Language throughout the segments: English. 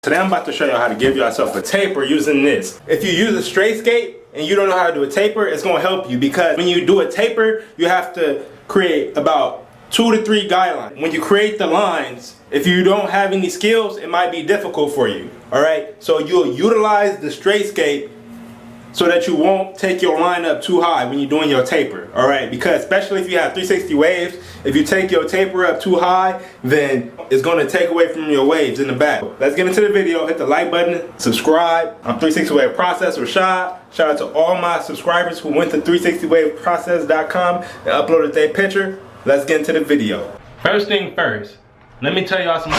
Today I'm about to show you how to give yourself a taper using this. If you use a StraightScape and you don't know how to do a taper, it's going to help you, because when you do a taper, you have to create about 2 to 3 guidelines. When you create the lines, if you don't have any skills, it might be difficult for you. Alright, so you'll utilize the StraightScape so that you won't take your line up too high when you're doing your taper. Alright, because especially if you have 360 waves, if you take your taper up too high, then it's going to take away from your waves in the back. Let's get into the video. Hit the like button, subscribe. I'm 360 Wave Process Rashad. Shout out to all my subscribers who went to 360waveprocess.com and uploaded their picture. Let's get into the video. First thing first, let me tell y'all some.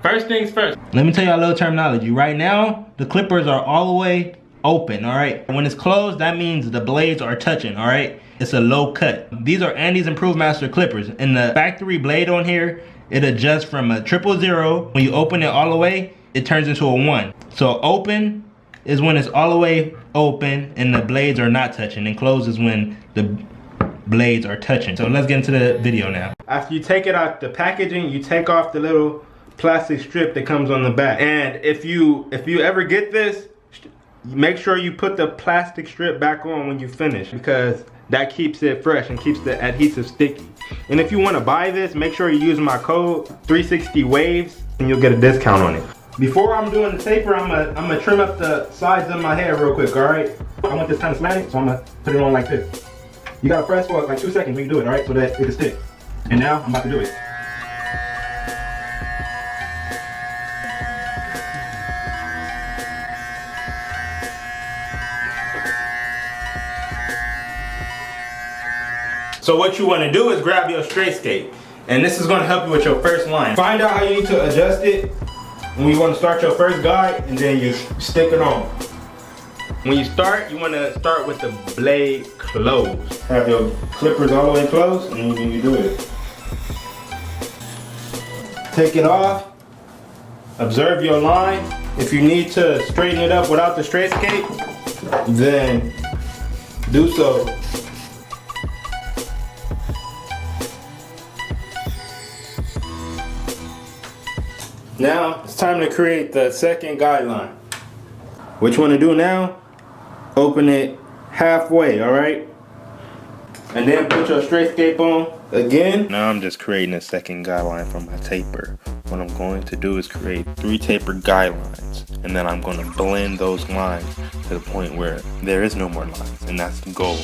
First things first, let me tell y'all a little terminology. Right now, the clippers are all the way open, alright? When it's closed, that means the blades are touching, alright? It's a low cut. These are Andy's Improved Master clippers. And the factory blade on here, it adjusts from a 000. When you open it all the way, it turns into a 1. So open is when it's all the way open and the blades are not touching, and closed is when the blades are touching. So let's get into the video now. After you take it out the packaging, you take off the little plastic strip that comes on the back. And if you ever get this, make sure you put the plastic strip back on when you finish, because that keeps it fresh and keeps the adhesive sticky. And if you want to buy this, make sure you use my code 360 waves and you'll get a discount on it. Before I'm doing the taper, I'm gonna trim up the sides of my hair real quick, alright? I want this kind of slanted, so I'm gonna put it on like this. You gotta press for like 2 seconds when you do it, alright? So that it can stick. And now I'm about to do it. So what you want to do is grab your StraightScape, and this is going to help you with your first line. Find out how you need to adjust it when you want to start your first guide, and then you stick it on. When you start, you want to start with the blade closed. Have your clippers all the way closed, and then you do it. Take it off. Observe your line. If you need to straighten it up without the StraightScape, then do so. Now, it's time to create the second guideline. What you want to do now, open it halfway, alright? And then put your StraightScape on again. Now I'm just creating a second guideline for my taper. What I'm going to do is create 3 taper guidelines. And then I'm going to blend those lines to the point where there is no more lines. And that's the goal.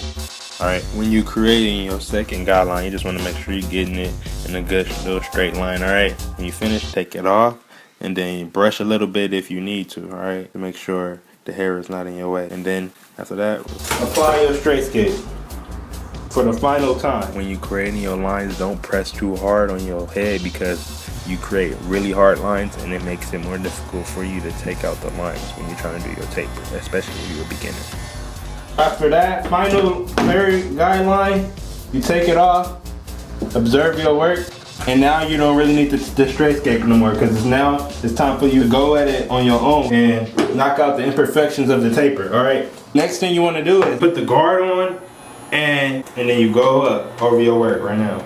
Alright, when you're creating your second guideline, you just want to make sure you're getting it in a good little straight line, alright? When you finish, take it off. And then you brush a little bit if you need to, alright? To make sure the hair is not in your way. And then after that, apply your StraightScape for the final time. When you creating your lines, don't press too hard on your head, because you create really hard lines and it makes it more difficult for you to take out the lines when you're trying to do your taper, especially if you're a beginner. After that final third guideline, you take it off, observe your work. And now you don't really need the StraightScape no more, because now it's time for you to go at it on your own and knock out the imperfections of the taper, alright? Next thing you want to do is put the guard on, and then you go up over your work right now.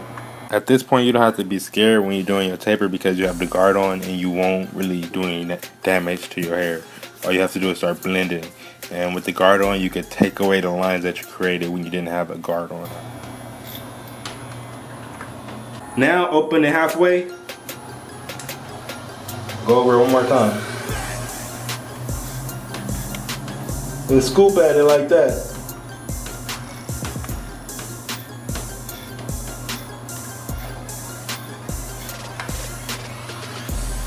At this point, you don't have to be scared when you're doing your taper, because you have the guard on and you won't really do any damage to your hair. All you have to do is start blending. And with the guard on, you can take away the lines that you created when you didn't have a guard on. Now open it halfway. Go over it one more time. And scoop at it like that.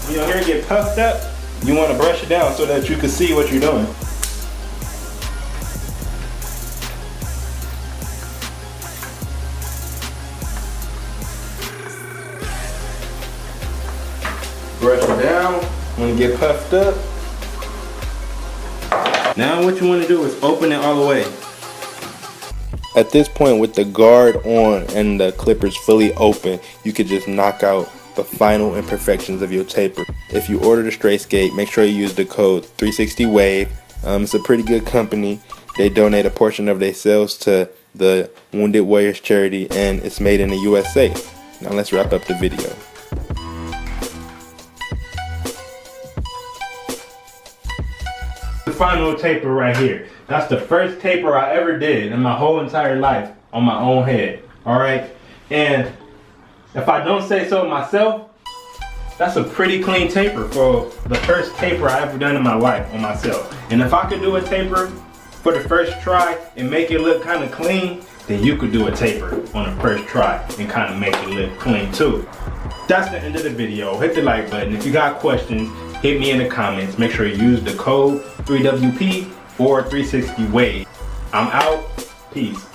When your hair get puffed up, you want to brush it down so that you can see what you're doing. Brush it down when you get puffed up. Now what you want to do is open it all the way. At this point, with the guard on and the clippers fully open, you could just knock out the final imperfections of your taper. If you order the StraightScape, make sure you use the code 360 wave. It's a pretty good company. They donate a portion of their sales to the Wounded Warriors charity, and it's made in the USA. Now let's wrap up the video. The final taper right here. That's the first taper I ever did in my whole entire life on my own head. Alright? And if I don't say so myself, that's a pretty clean taper for the first taper I ever done in my life on myself. And if I could do a taper for the first try and make it look kind of clean, then you could do a taper on the first try and kind of make it look clean too. That's the end of the video. Hit the like button. If you got questions, hit me in the comments. Make sure you use the code 3WP or 360 Wave. I'm out. Peace.